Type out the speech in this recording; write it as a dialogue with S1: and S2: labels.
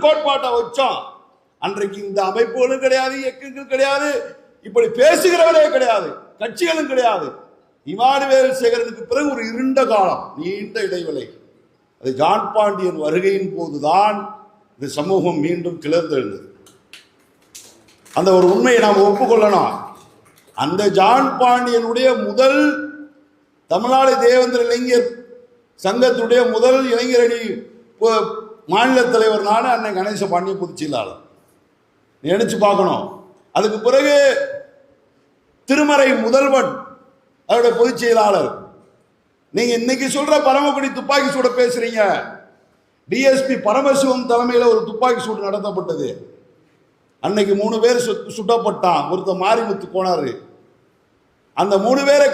S1: கோட்பாட்டை வச்சோம். அன்றைக்கு இந்த அமைப்புகளும் கிடையாது, இயக்கங்கள் கிடையாது, இப்படி பேசுகிறவரே கிடையாது, கட்சிகளும் கிடையாது. இமானுவேல் சேகரனுக்கு பிறகு ஒரு இருண்ட காலம், நீண்ட இடைவெளி. அது ஜான் பாண்டியன் வருகையின் போதுதான் இந்த சமூகம் மீண்டும் கிளர்ந்தெழுந்தது. அந்த ஒரு உண்மையை நாம் ஒப்புக்கொள்ளணும். அந்த ஜான் பாண்டியனுடைய முதல் தமிழ்நாடு தேவேந்திர இளைஞர் சங்கத்துடைய முதல் இளைஞரணி மாநில தலைவர் நான் அன்னை கணேச பாண்டிய பொதுச் செயலாளர். நினைச்சு பார்க்கணும். அதுக்கு பிறகு திருமறை முதல்வன் அவருடைய பொதுச் செயலாளர். நீங்க இன்னைக்கு சொல்ற பரமக்குடி துப்பாக்கி சூட பேசுறீங்க. டிஎஸ்பி பரமசிவம் தலைமையில் ஒரு துப்பாக்கி சூடு நடத்தப்பட்டது. அன்னைக்கு 3 பேர் சுட்டப்பட்டான். ஒருத்தர் மாரிமுத்து போனாரு. அந்த 3 பேரை